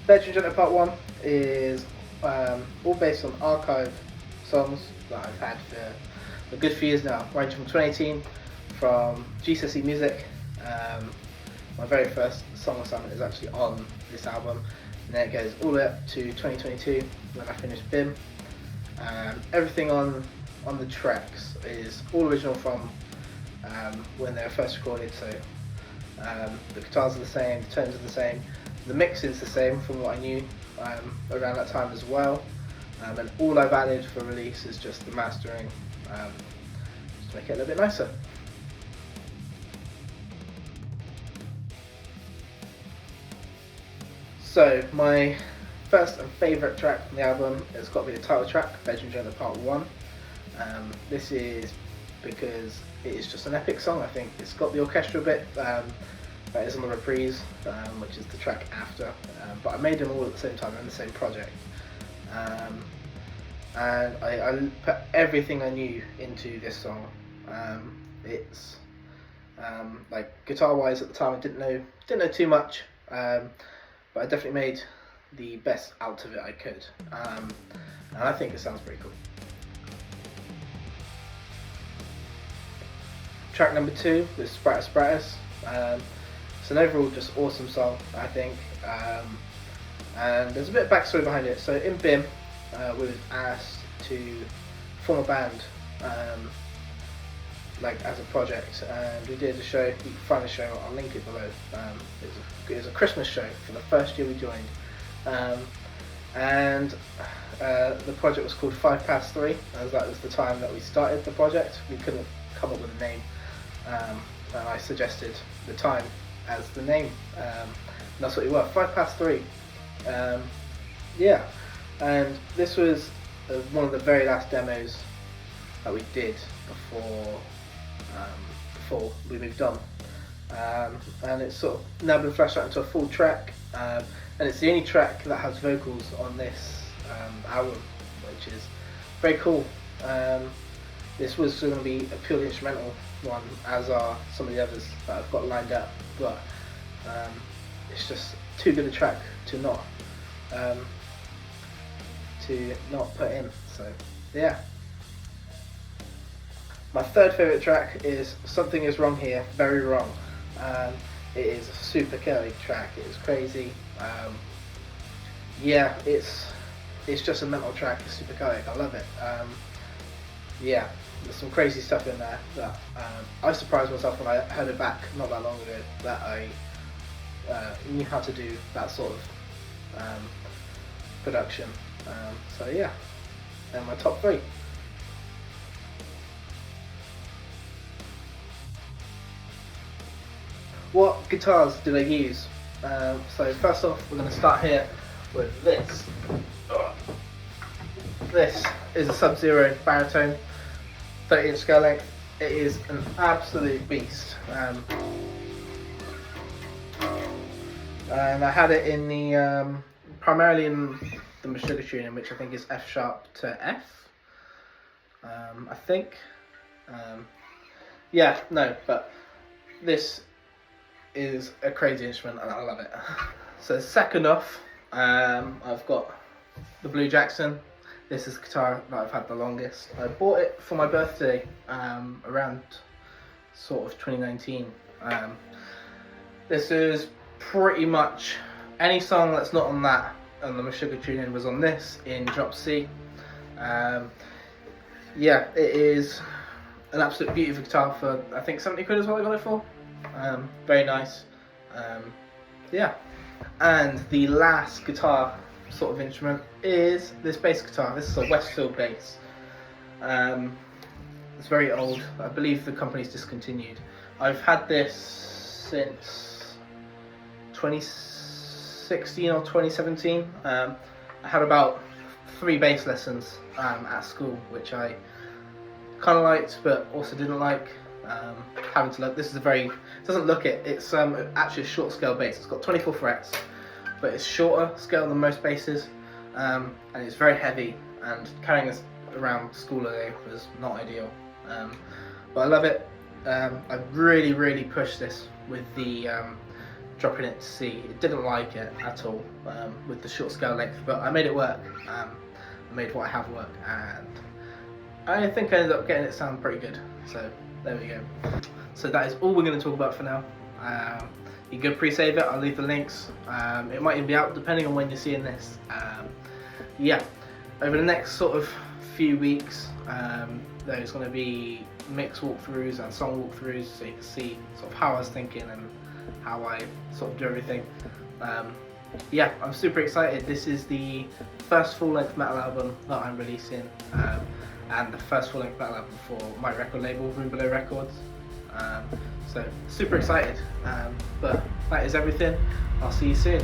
Djenter Part 1 is all based on archive songs that I've had for a good few years now, ranging from 2018 from GCSE Music. My very first song assignment is actually on this album, and then it goes all the way up to 2022 when I finished BIM. Everything on the tracks is all original from when they were first recorded, so the guitars are the same, the tones are the same, the mix is the same from what I knew around that time as well, and all I've added for release is just the mastering, just to make it a little bit nicer. So my first and favourite track from the album has got to be the title track, Djenter Part 1. This is because it is just an epic song. I think it's got the orchestral bit that is on the reprise, which is the track after, but I made them all at the same time in the same project, and I put everything I knew into this song. It's like guitar wise at the time I didn't know too much, but I definitely made the best out of it I could, and I think it sounds pretty cool. Track number 2 is Spratus Spratus. It's an overall just awesome song, I think, and there's a bit of backstory behind it. So in BIM, we were asked to form a band, like as a project, and we did a show. You can find the show, I'll link it below. It was a Christmas show for the first year we joined, and the project was called 5 Past 3, as that was the time that we started the project. We couldn't come up with a name, and I suggested the time as the name, and that's what we were, 5 Past 3. Yeah, and this was one of the very last demos that we did before we moved on, and it's sort of now been fleshed out into a full track, and it's the only track that has vocals on this album, which is very cool. This was going to be a purely instrumental one, as are some of the others that I've got lined up, but it's just too good a track to not put in. So yeah. My third favourite track is Something Is Wrong Here, Very Wrong. It is a super curly track, it is crazy. Yeah, it's just a mental track, it's super curly, I love it. Yeah, there's some crazy stuff in there that I surprised myself when I heard it back not that long ago, that I knew how to do that sort of production. So yeah, they're my top 3. What guitars did I use? So first off, we're going to start here with this. This is a Sub-Zero baritone, 30-inch scale length. It is an absolute beast. And I had it in the primarily in the Meshuggah tuning, which I think is F sharp to F. I think. Yeah, no, but this is a crazy instrument and I love it. So second off, I've got the Blue Jackson. This is the guitar that I've had the longest. I bought it for my birthday around sort of 2019. This is pretty much any song that's not on that, and the Meshuggah tuning was on this in drop C. Yeah, it is an absolute beautiful guitar for, I think, 70 quid is what I got it for. Very nice. Yeah, and the last guitar sort of instrument is this bass guitar. This is a Westfield bass. It's very old. I believe the company's discontinued. I've had this since 2016 or 2017. I had about 3 bass lessons at school, which I kind of liked but also didn't like. Having to look, this is a very, it doesn't look it, it's actually a short scale bass. It's got 24 frets, but it's shorter scale than most basses, and it's very heavy, and carrying this around school today was not ideal, but I love it. I really pushed this with the dropping it to see. It didn't like it at all with the short scale length, but I made it work. I made what I have work, and I think I ended up getting it sound pretty good. So there we go. So that is all we're going to talk about for now. You can pre-save it. I'll leave the links. It might even be out depending on when you're seeing this. Yeah, over the next sort of few weeks, there's going to be mix walkthroughs and song walkthroughs, so you can see sort of how I was thinking and how I sort of do everything. Yeah, I'm super excited. This is the first full-length metal album that I'm releasing, and the first full-length metal album for my record label, RoomBelowRecords. So super excited. But that is everything. I'll see you soon.